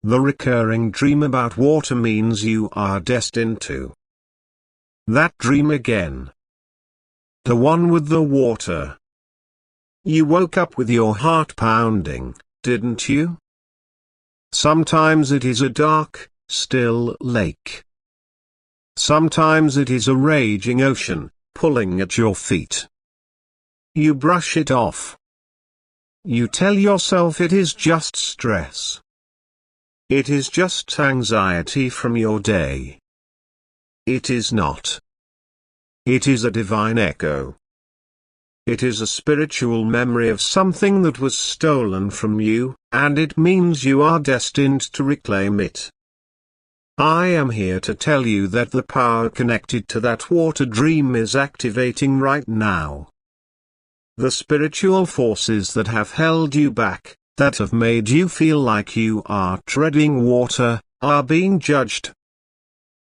The recurring dream about water means you are destined to that dream again. The one with the water. You woke up with your heart pounding, didn't you? Sometimes it is a dark, still lake. Sometimes it is a raging ocean, pulling at your feet. You brush it off. You tell yourself it is just stress. It is just anxiety from your day. It is not. It is a divine echo. It is a spiritual memory of something that was stolen from you, and it means you are destined to reclaim it. I am here to tell you that the power connected to that water dream is activating right now. The spiritual forces that have held you back, that have made you feel like you are treading water, are being judged.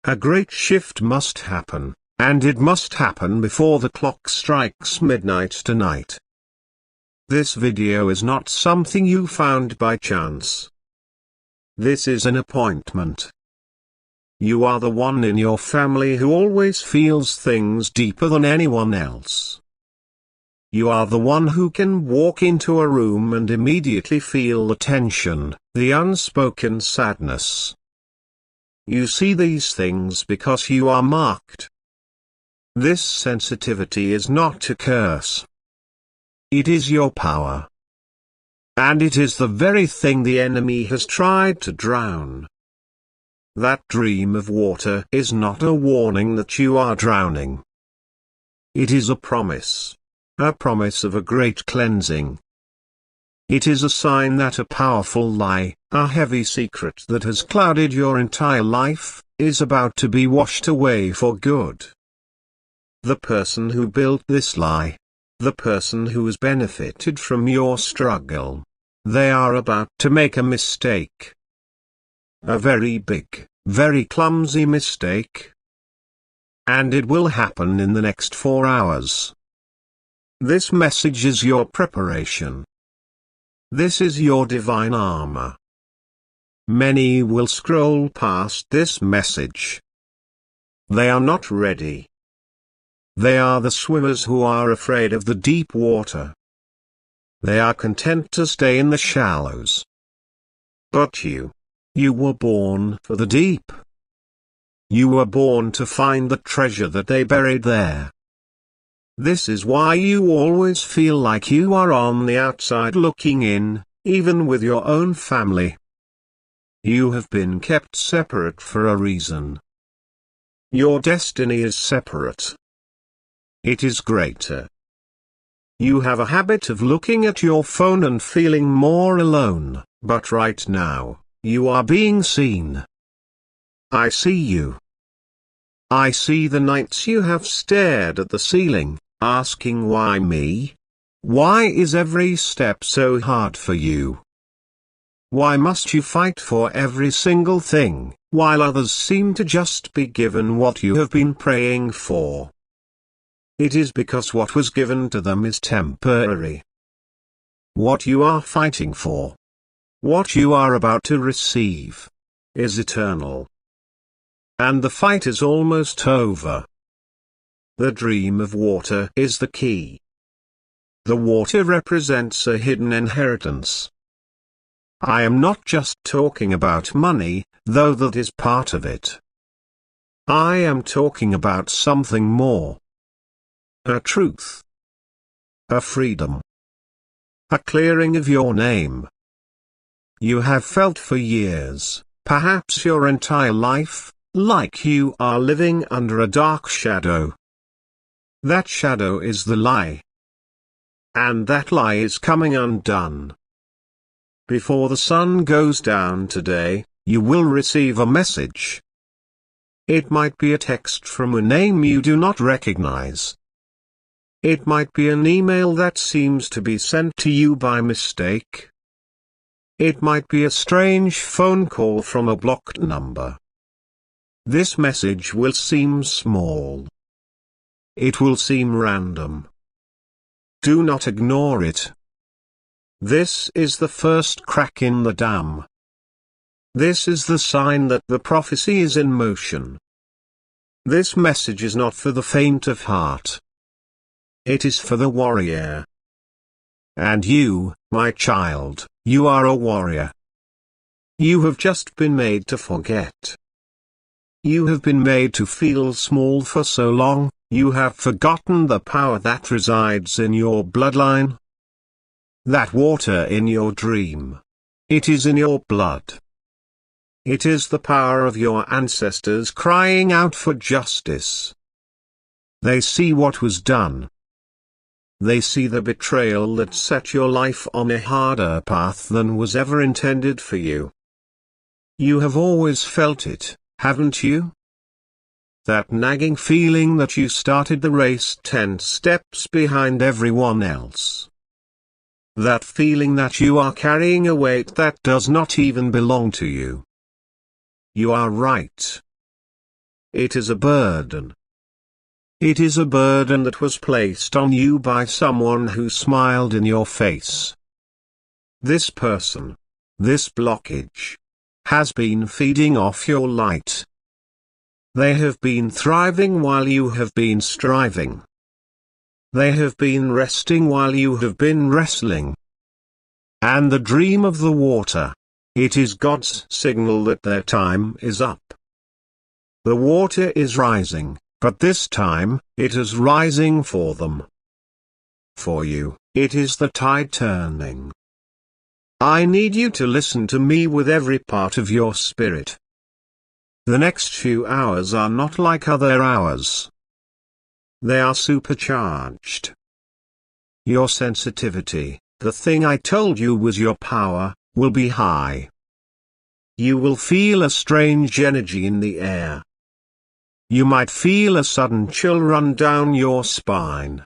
A great shift must happen, and it must happen before the clock strikes midnight tonight. This video is not something you found by chance. This is an appointment. You are the one in your family who always feels things deeper than anyone else. You are the one who can walk into a room and immediately feel the tension, the unspoken sadness. You see these things because you are marked. This sensitivity is not a curse. It is your power. And it is the very thing the enemy has tried to drown. That dream of water is not a warning that you are drowning. It is a promise of a great cleansing. It is a sign that a powerful lie, a heavy secret that has clouded your entire life, is about to be washed away for good. The person who built this lie, the person who has benefited from your struggle, they are about to make a mistake. A very big, very clumsy mistake. And it will happen in the next 4 hours. This message is your preparation. This is your divine armor. Many will scroll past this message. They are not ready. They are the swimmers who are afraid of the deep water. They are content to stay in the shallows. But you were born for the deep. You were born to find the treasure that they buried there. This is why you always feel like you are on the outside looking in, even with your own family. You have been kept separate for a reason. Your destiny is separate. It is greater. You have a habit of looking at your phone and feeling more alone, but right now, you are being seen. I see you. I see the nights you have stared at the ceiling, asking why me? Why is every step so hard for you? Why must you fight for every single thing, while others seem to just be given what you have been praying for? It is because what was given to them is temporary. What you are fighting for, what you are about to receive, is eternal. And the fight is almost over. The dream of water is the key. The water represents a hidden inheritance. I am not just talking about money, though that is part of it. I am talking about something more. A truth. A freedom. A clearing of your name. You have felt for years, perhaps your entire life, like you are living under a dark shadow. That shadow is the lie. And that lie is coming undone. Before the sun goes down today, you will receive a message. It might be a text from a name you do not recognize. It might be an email that seems to be sent to you by mistake. It might be a strange phone call from a blocked number. This message will seem small. It will seem random. Do not ignore it. This is the first crack in the dam. This is the sign that the prophecy is in motion. This message is not for the faint of heart. It is for the warrior. And you, my child, you are a warrior. You have just been made to forget. You have been made to feel small for so long, you have forgotten the power that resides in your bloodline. That water in your dream. It is in your blood. It is the power of your ancestors crying out for justice. They see what was done. They see the betrayal that set your life on a harder path than was ever intended for you. You have always felt it, haven't you? That nagging feeling that you started the race 10 steps behind everyone else. That feeling that you are carrying a weight that does not even belong to you. You are right. It is a burden. It is a burden that was placed on you by someone who smiled in your face. This person, this blockage, has been feeding off your light. They have been thriving while you have been striving. They have been resting while you have been wrestling. And the dream of the water, it is God's signal that their time is up. The water is rising, but this time, it is rising for them. For you, it is the tide turning. I need you to listen to me with every part of your spirit. The next few hours are not like other hours. They are supercharged. Your sensitivity, the thing I told you was your power, will be high. You will feel a strange energy in the air. You might feel a sudden chill run down your spine.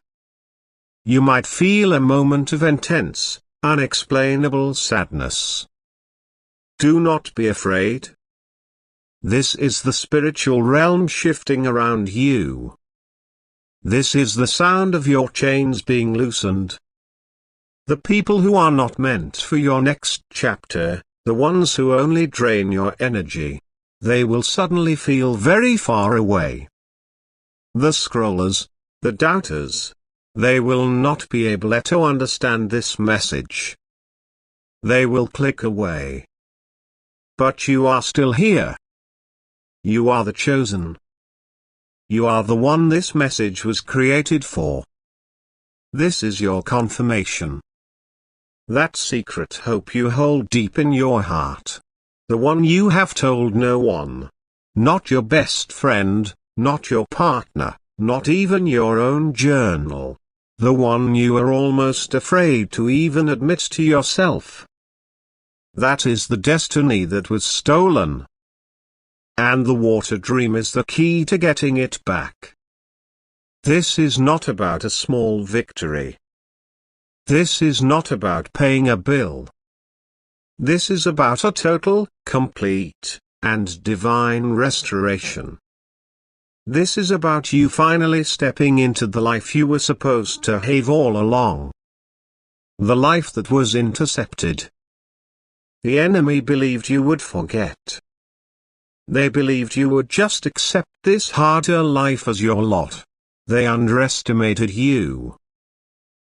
You might feel a moment of intense, unexplainable sadness. Do not be afraid. This is the spiritual realm shifting around you. This is the sound of your chains being loosened. The people who are not meant for your next chapter, the ones who only drain your energy, they will suddenly feel very far away. The scrollers, the doubters, they will not be able to understand this message. They will click away. But you are still here. You are the chosen. You are the one this message was created for. This is your confirmation. That secret hope you hold deep in your heart. The one you have told no one. Not your best friend, not your partner, not even your own journal. The one you are almost afraid to even admit to yourself. That is the destiny that was stolen. And the water dream is the key to getting it back. This is not about a small victory. This is not about paying a bill. This is about a total, complete, and divine restoration. This is about you finally stepping into the life you were supposed to have all along. The life that was intercepted. The enemy believed you would forget. They believed you would just accept this harder life as your lot. They underestimated you.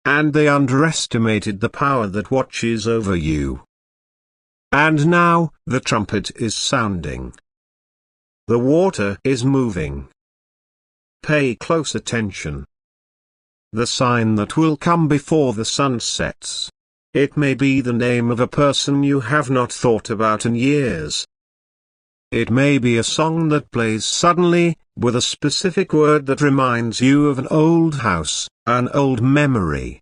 And they underestimated the power that watches over you. And now, the trumpet is sounding. The water is moving. Pay close attention. The sign that will come before the sun sets. It may be the name of a person you have not thought about in years. It may be a song that plays suddenly, with a specific word that reminds you of an old house, an old memory.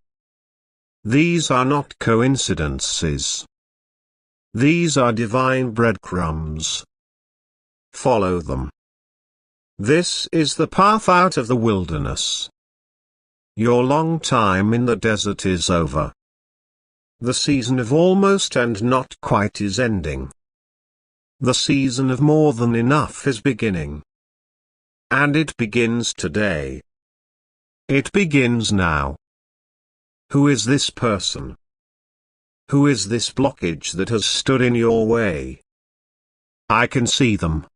These are not coincidences. These are divine breadcrumbs. Follow them. This is the path out of the wilderness. Your long time in the desert is over. The season of almost and not quite is ending. The season of more than enough is beginning. And it begins today. It begins now. Who is this person? Who is this blockage that has stood in your way? I can see them.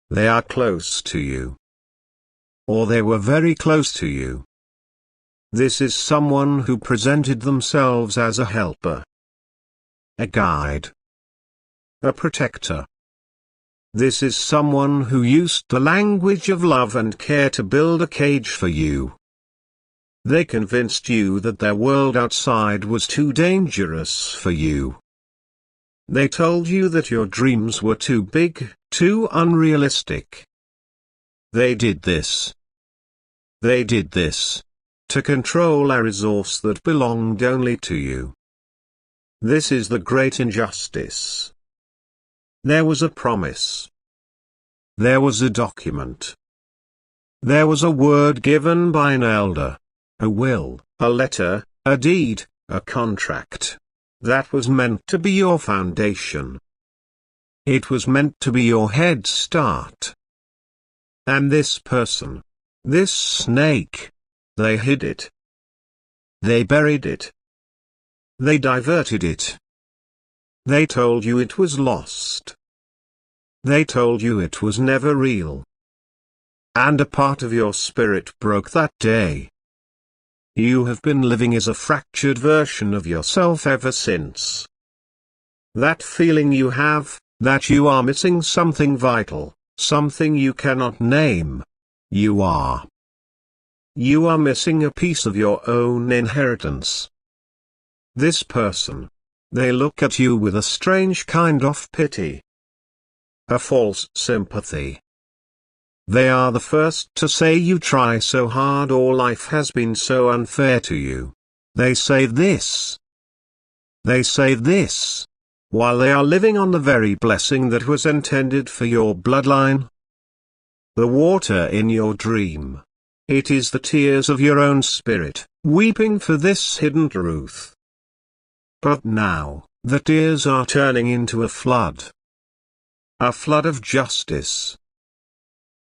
They are close to you. Or they were very close to you. This is someone who presented themselves as a helper, a guide, a protector. This is someone who used the language of love and care to build a cage for you. They convinced you that their world outside was too dangerous for you. They told you that your dreams were too big, too unrealistic. They did this. They did this to control a resource that belonged only to you. This is the great injustice. There was a promise. There was a document. There was a word given by an elder, a will, a letter, a deed, a contract. That was meant to be your foundation. It was meant to be your head start. And this person, this snake, they hid it. They buried it. They diverted it. They told you it was lost. They told you it was never real. And a part of your spirit broke that day. You have been living as a fractured version of yourself ever since. That feeling you have, that you are missing something vital, something you cannot name. You are missing a piece of your own inheritance. This person, they look at you with a strange kind of pity. A false sympathy. They are the first to say you try so hard or life has been so unfair to you. They say this. They say this, while they are living on the very blessing that was intended for your bloodline. The water in your dream. It is the tears of your own spirit, weeping for this hidden truth. But now, the tears are turning into a flood. A flood of justice.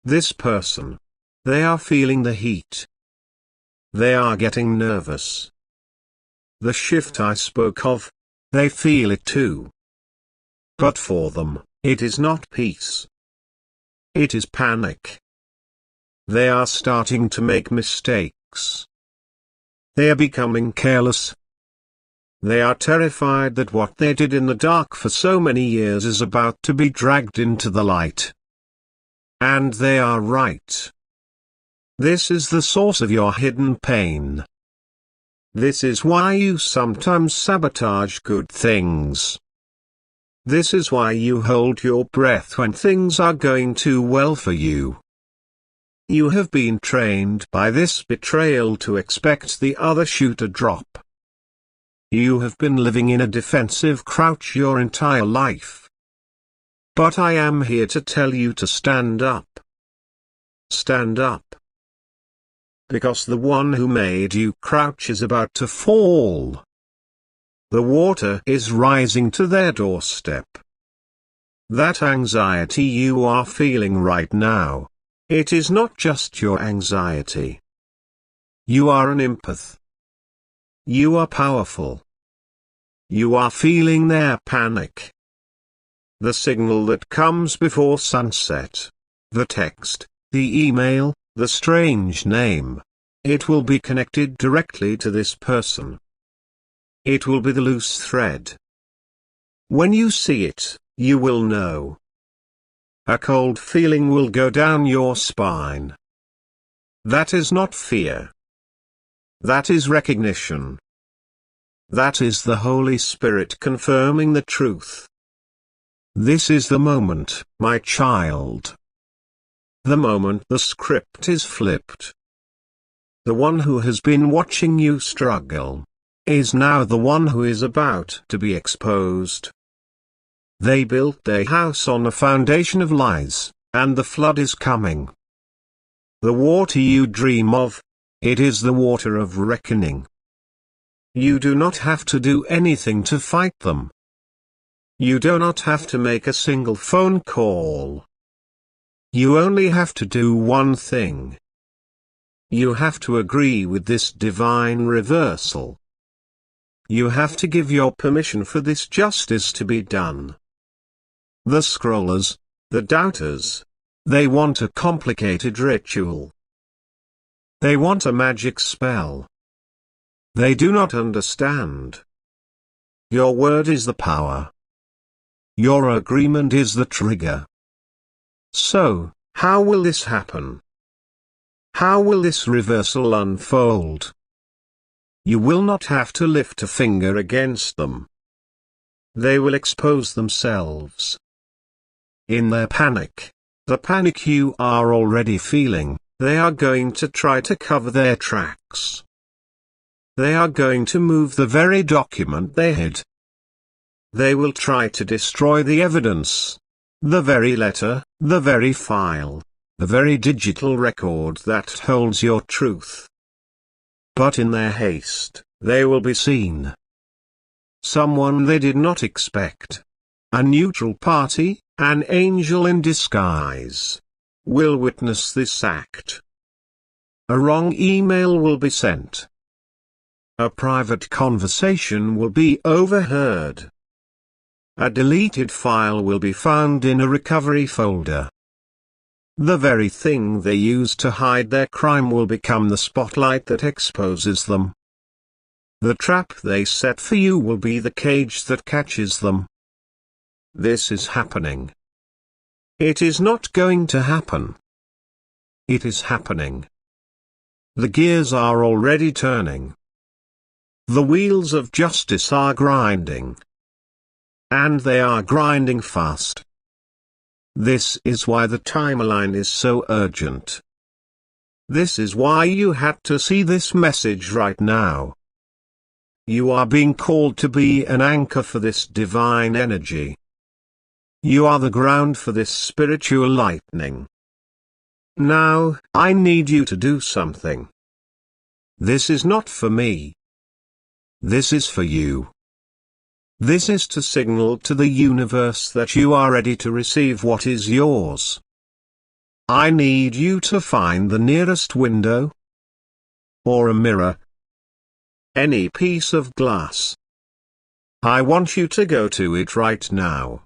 This person. They are feeling the heat. They are getting nervous. The shift I spoke of, they feel it too. But for them, it is not peace. It is panic. They are starting to make mistakes. They are becoming careless. They are terrified that what they did in the dark for so many years is about to be dragged into the light. And they are right. This is the source of your hidden pain. This is why you sometimes sabotage good things. This is why you hold your breath when things are going too well for you. You have been trained by this betrayal to expect the other shoe to drop. You have been living in a defensive crouch your entire life. But I am here to tell you to stand up. Stand up. Because the one who made you crouch is about to fall. The water is rising to their doorstep. That anxiety you are feeling right now, it is not just your anxiety. You are an empath. You are powerful. You are feeling their panic. The signal that comes before sunset. The text, the email, the strange name. It will be connected directly to this person. It will be the loose thread. When you see it, you will know. A cold feeling will go down your spine. That is not fear. That is recognition. That is the Holy Spirit confirming the truth. This is the moment, my child. The moment the script is flipped. The one who has been watching you struggle is now the one who is about to be exposed. They built their house on a foundation of lies, and the flood is coming. The water you dream of, it is the water of reckoning. You do not have to do anything to fight them. You do not have to make a single phone call. You only have to do one thing. You have to agree with this divine reversal. You have to give your permission for this justice to be done. the scrollers, the doubters. They want a complicated ritual. They want a magic spell. They do not understand. Your word is the power. Your agreement is the trigger. So, how will this happen? How will this reversal unfold? You will not have to lift a finger against them. They will expose themselves. In their panic, the panic you are already feeling, they are going to try to cover their tracks. They are going to move the very document they hid. They will try to destroy the evidence, the very letter, the very file, the very digital record that holds your truth. But in their haste, they will be seen. Someone they did not expect, a neutral party, an angel in disguise, will witness this act. A wrong email will be sent. A private conversation will be overheard. A deleted file will be found in a recovery folder. The very thing they use to hide their crime will become the spotlight that exposes them. The trap they set for you will be the cage that catches them. This is happening. It is not going to happen. It is happening. The gears are already turning. The wheels of justice are grinding. And they are grinding fast. This is why the timeline is so urgent. This is why you had to see this message right now. You are being called to be an anchor for this divine energy. You are the ground for this spiritual lightning. Now, I need you to do something. This is not for me. This is for you. This is to signal to the universe that you are ready to receive what is yours. I need you to find the nearest window, or a mirror, any piece of glass. I want you to go to it right now.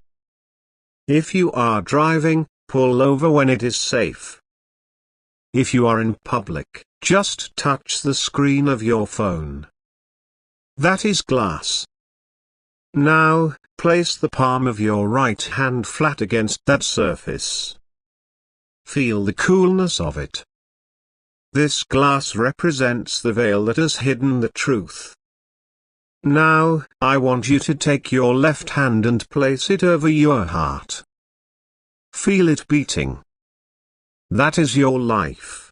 If you are driving, pull over when it is safe. If you are in public, just touch the screen of your phone. That is glass. Now, place the palm of your right hand flat against that surface. Feel the coolness of it. This glass represents the veil that has hidden the truth. Now, I want you to take your left hand and place it over your heart. Feel it beating. That is your life.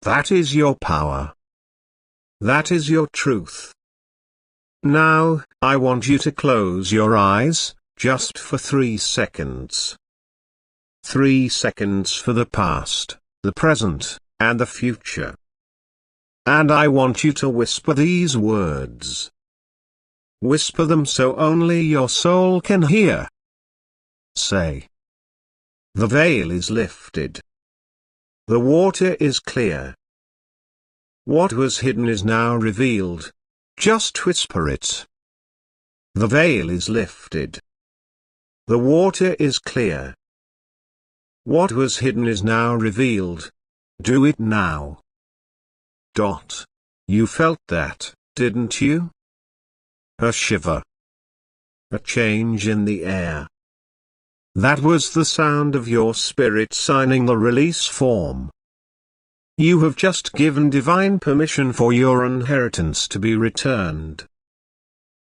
That is your power. That is your truth. Now, I want you to close your eyes, just for 3 seconds. 3 seconds for the past, the present, and the future. And I want you to whisper these words. Whisper them so only your soul can hear. Say. The veil is lifted. The water is clear. What was hidden is now revealed. Just whisper it. The veil is lifted. The water is clear. What was hidden is now revealed. Do it now. You felt that, didn't you? A shiver. A change in the air. That was the sound of your spirit signing the release form. You have just given divine permission for your inheritance to be returned.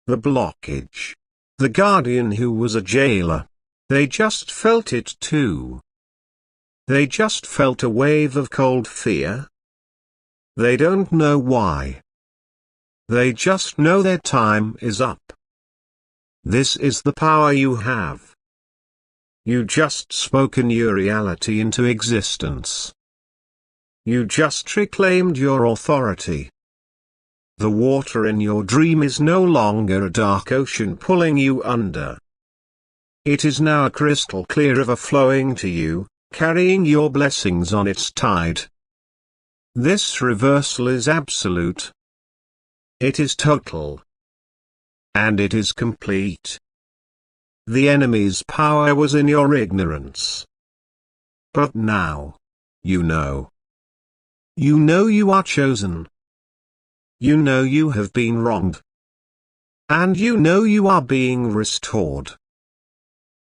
The blockage. The guardian who was a jailer. They just felt it too. They just felt a wave of cold fear. They don't know why. They just know their time is up. This is the power you have. You just spoke a new reality into existence. You just reclaimed your authority. The water in your dream is no longer a dark ocean pulling you under. It is now a crystal clear river flowing to you, carrying your blessings on its tide. This reversal is absolute. It is total. And it is complete. The enemy's power was in your ignorance. But now, you know. You know you are chosen. You know you have been wronged. And you know you are being restored.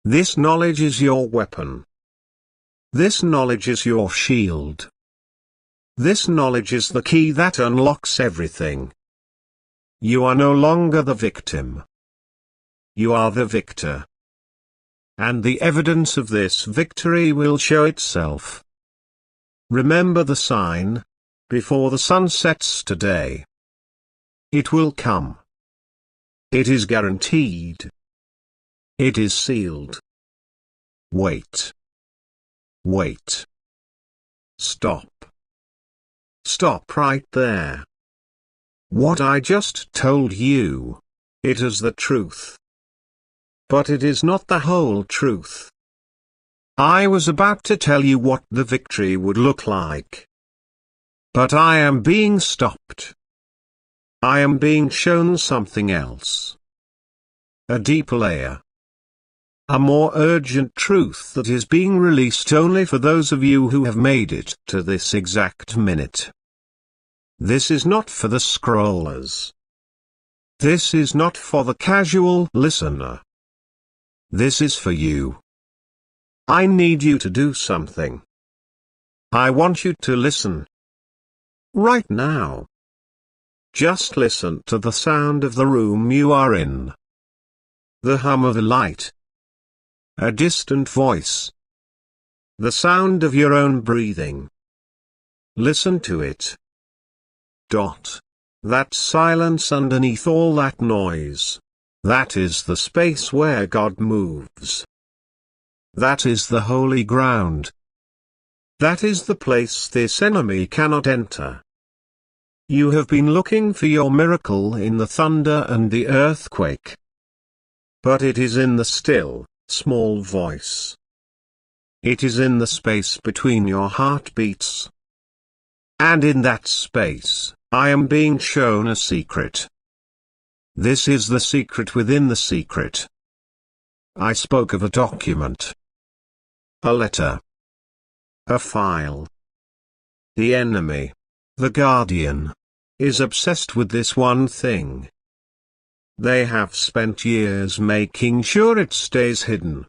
This knowledge is your weapon. This knowledge is your shield. This knowledge is the key that unlocks everything. You are no longer the victim. You are the victor. And the evidence of this victory will show itself. Remember the sign, before the sun sets today. It will come. It is guaranteed. It is sealed. Wait. Wait. Stop. Stop right there. What I just told you, it is the truth. But it is not the whole truth. I was about to tell you what the victory would look like. But I am being stopped. I am being shown something else. A deeper layer. A more urgent truth that is being released only for those of you who have made it to this exact minute. This is not for the scrollers. This is not for the casual listener. This is for you. I need you to do something. I want you to listen. Right now. Just listen to the sound of the room you are in. The hum of a light. A distant voice. The sound of your own breathing. Listen to it. That silence underneath all that noise. That is the space where God moves. That is the holy ground. That is the place this enemy cannot enter. You have been looking for your miracle in the thunder and the earthquake. But it is in the still, small voice. It is in the space between your heartbeats. And in that space, I am being shown a secret. This is the secret within the secret. I spoke of a document. A letter. A file. The enemy, the guardian, is obsessed with this one thing. They have spent years making sure it stays hidden.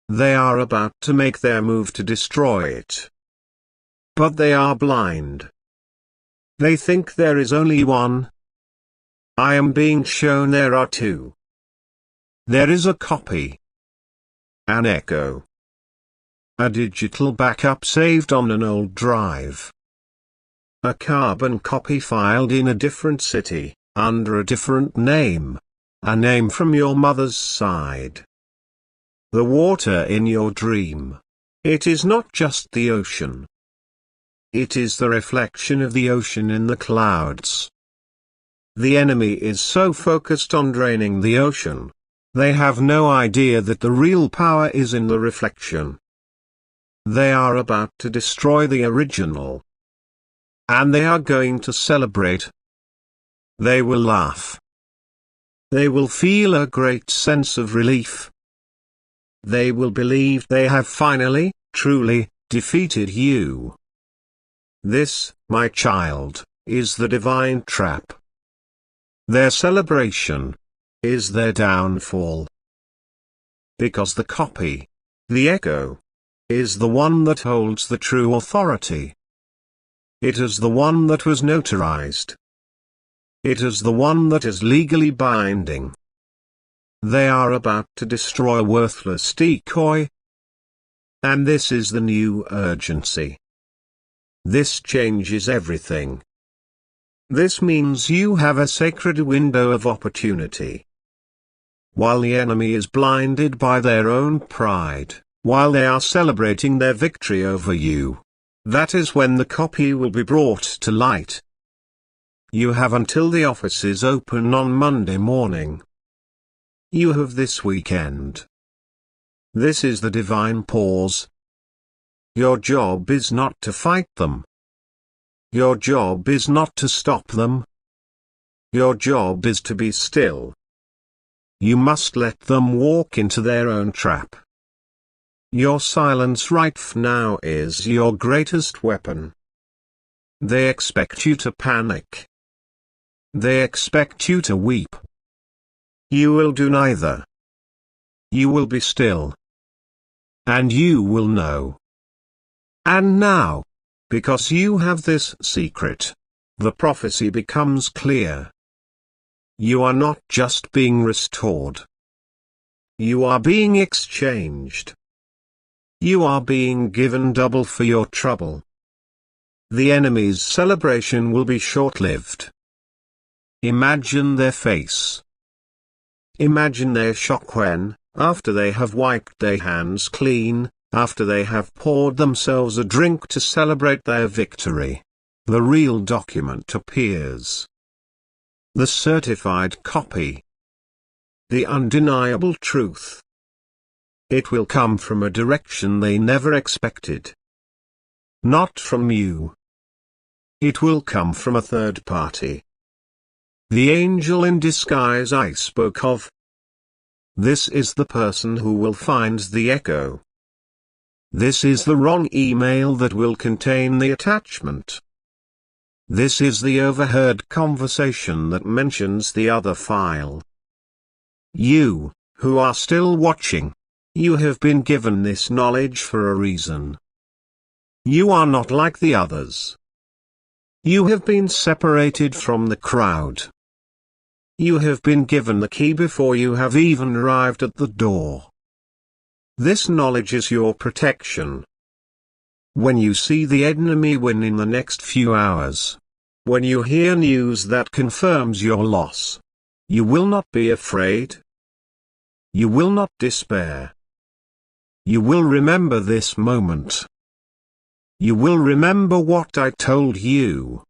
They are about to make their move to destroy it. But they are blind. They think there is only one. I am being shown there are two. There is a copy. An echo. A digital backup saved on an old drive. A carbon copy filed in a different city, under a different name. A name from your mother's side. The water in your dream. It is not just the ocean. It is the reflection of the ocean in the clouds. The enemy is so focused on draining the ocean. They have no idea that the real power is in the reflection. They are about to destroy the original. And they are going to celebrate. They will laugh. They will feel a great sense of relief. They will believe they have finally, truly, defeated you. This, my child, is the divine trap. Their celebration is their downfall. Because the copy, the echo, is the one that holds the true authority. It is the one that was notarized. It is the one that is legally binding. They are about to destroy a worthless decoy. And this is the new urgency. This changes everything. This means you have a sacred window of opportunity. While the enemy is blinded by their own pride, while they are celebrating their victory over you, that is when the copy will be brought to light. You have until the offices open on Monday morning. You have this weekend. This is the divine pause. Your job is not to fight them. Your job is not to stop them. Your job is to be still. You must let them walk into their own trap. Your silence right now is your greatest weapon. They expect you to panic. They expect you to weep. You will do neither. You will be still. And you will know. And now, because you have this secret, the prophecy becomes clear. You are not just being restored. You are being exchanged. You are being given double for your trouble. The enemy's celebration will be short-lived. Imagine their face. Imagine their shock when, after they have wiped their hands clean, after they have poured themselves a drink to celebrate their victory, the real document appears. The certified copy. The undeniable truth. It will come from a direction they never expected. Not from you. It will come from a third party. The angel in disguise I spoke of. This is the person who will find the echo. This is the wrong email that will contain the attachment. This is the overheard conversation that mentions the other file. You, who are still watching, you have been given this knowledge for a reason. You are not like the others. You have been separated from the crowd. You have been given the key before you have even arrived at the door. This knowledge is your protection. When you see the enemy win in the next few hours, when you hear news that confirms your loss, you will not be afraid. You will not despair. You will remember this moment. You will remember what I told you.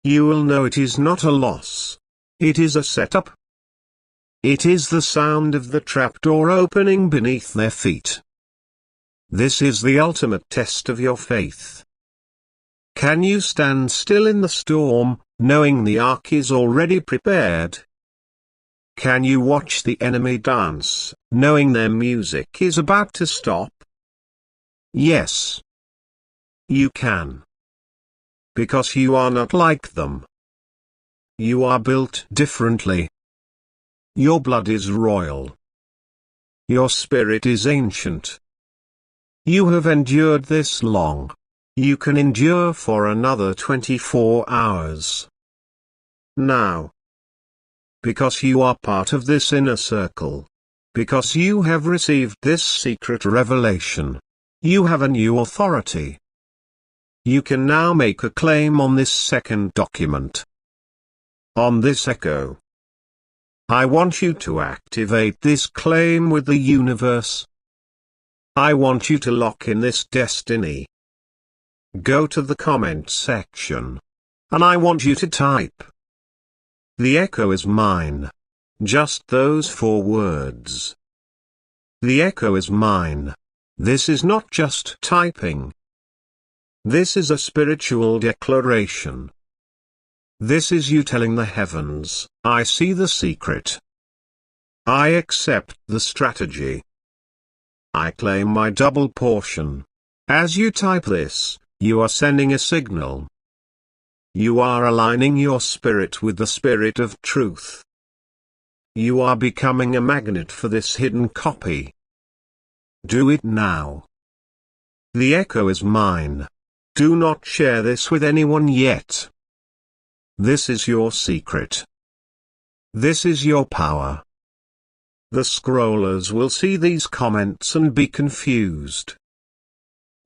You will know it is not a loss. It is a setup. It is the sound of the trapdoor opening beneath their feet. This is the ultimate test of your faith. Can you stand still in the storm, knowing the ark is already prepared? Can you watch the enemy dance, knowing their music is about to stop? Yes. You can. Because you are not like them. You are built differently. Your blood is royal. Your spirit is ancient. You have endured this long. You can endure for another 24 hours. Now. Because you are part of this inner circle. Because you have received this secret revelation. You have a new authority. You can now make a claim on this second document. On this echo. I want you to activate this claim with the universe. I want you to lock in this destiny. Go to the comment section. And I want you to type. The echo is mine. Just those 4 words. The echo is mine. This is not just typing. This is a spiritual declaration. This is you telling the heavens, I see the secret. I accept the strategy. I claim my double portion. As you type this, you are sending a signal. You are aligning your spirit with the spirit of truth. You are becoming a magnet for this hidden copy. Do it now. The echo is mine. Do not share this with anyone yet. This is your secret. This is your power. The scrollers will see these comments and be confused.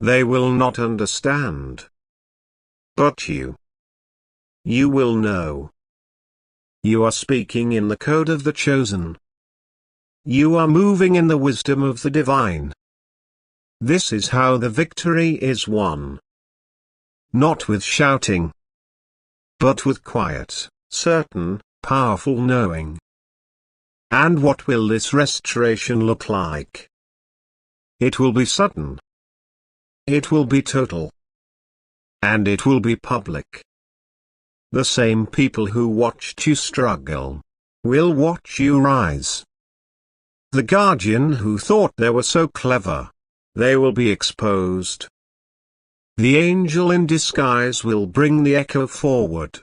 They will not understand. But you will know. You are speaking in the code of the chosen. You are moving in the wisdom of the divine. This is how the victory is won. Not with shouting, but with quiet, certain, powerful knowing. And what will this restoration look like? It will be sudden. It will be total. And it will be public. The same people who watched you struggle, will watch you rise. The guardian who thought they were so clever, they will be exposed. The angel in disguise will bring the echo forward.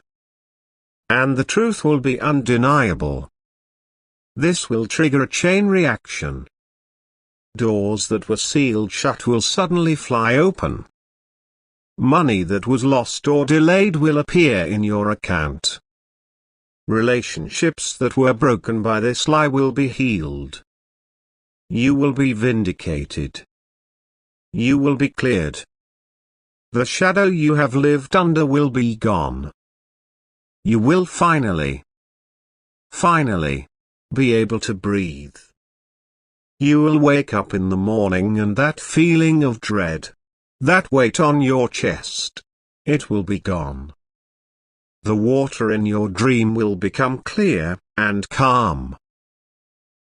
And the truth will be undeniable. This will trigger a chain reaction. Doors that were sealed shut will suddenly fly open. Money that was lost or delayed will appear in your account. Relationships that were broken by this lie will be healed. You will be vindicated. You will be cleared. The shadow you have lived under will be gone. You will finally be able to breathe. You will wake up in the morning and that feeling of dread, that weight on your chest, it will be gone. The water in your dream will become clear and calm.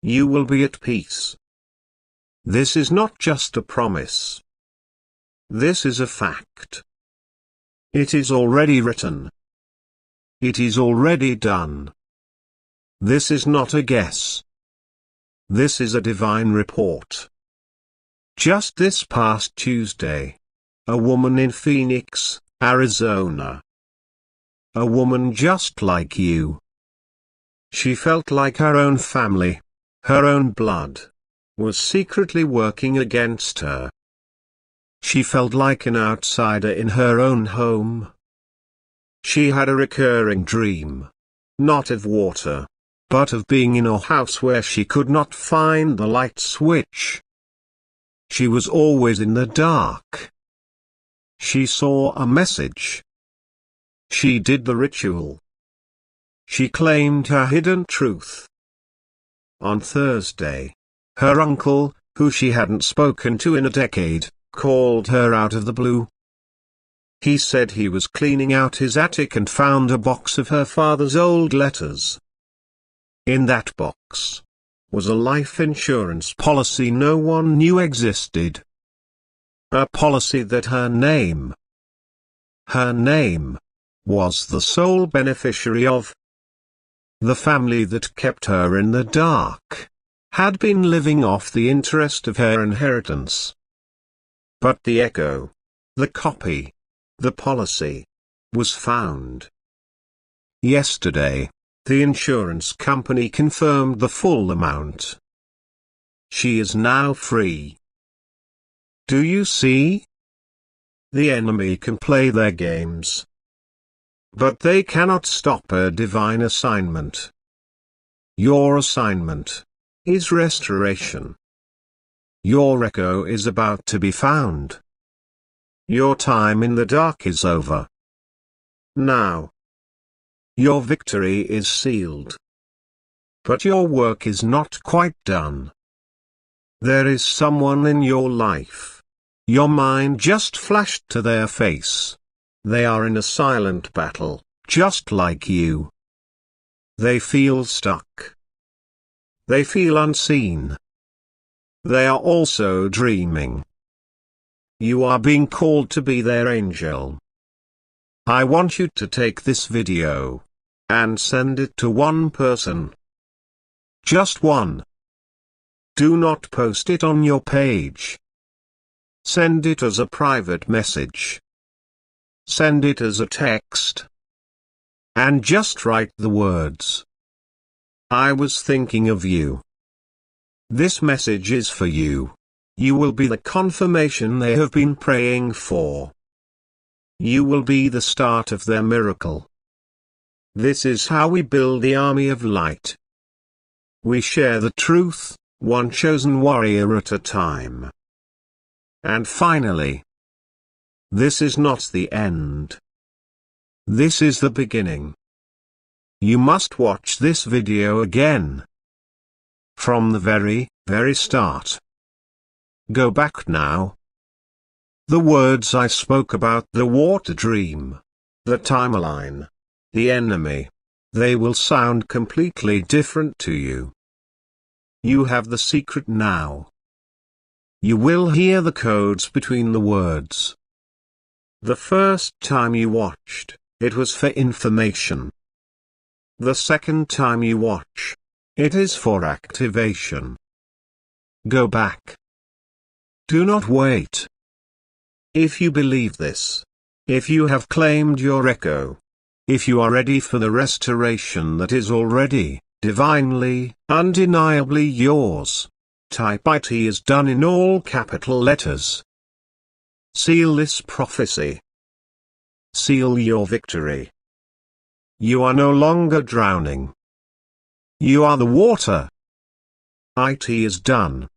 You will be at peace. This is not just a promise. This is a fact. It is already written. It is already done. This is not a guess. This is a divine report. Just this past Tuesday, a woman in Phoenix, Arizona. A woman just like you. She felt like her own family, her own blood, was secretly working against her. She felt like an outsider in her own home. She had a recurring dream, not of water, but of being in a house where she could not find the light switch. She was always in the dark. She saw a message. She did the ritual. She claimed her hidden truth. On Thursday, her uncle, who she hadn't spoken to in a decade, called her out of the blue. He said he was cleaning out his attic and found a box of her father's old letters. In that box was a life insurance policy no one knew existed. A policy that her name was the sole beneficiary of. The family that kept her in the dark had been living off the interest of her inheritance. But the echo, the copy, the policy, was found. Yesterday, the insurance company confirmed the full amount. She is now free. Do you see? The enemy can play their games, but they cannot stop a divine assignment. Your assignment is restoration. Your echo is about to be found. Your time in the dark is over. Now, your victory is sealed. But your work is not quite done. There is someone in your life. Your mind just flashed to their face. They are in a silent battle, just like you. They feel stuck. They feel unseen. They are also dreaming. You are being called to be their angel. I want you to take this video and send it to one person. Just one. Do not post it on your page. Send it as a private message. Send it as a text. And just write the words, I was thinking of you. This message is for you. You will be the confirmation they have been praying for. You will be the start of their miracle. This is how we build the army of light. We share the truth, one chosen warrior at a time. And finally, this is not the end. This is the beginning. You must watch this video again. From the very, very start. Go back now. The words I spoke about the water dream, the timeline, the enemy, they will sound completely different to you. You have the secret now. You will hear the codes between the words. The first time you watched, it was for information. The second time you watch, it is for activation. Go back. Do not wait. If you believe this, if you have claimed your echo, if you are ready for the restoration that is already, divinely, undeniably yours, type "It is done" in all capital letters. Seal this prophecy. Seal your victory. You are no longer drowning. You are the water. It is done.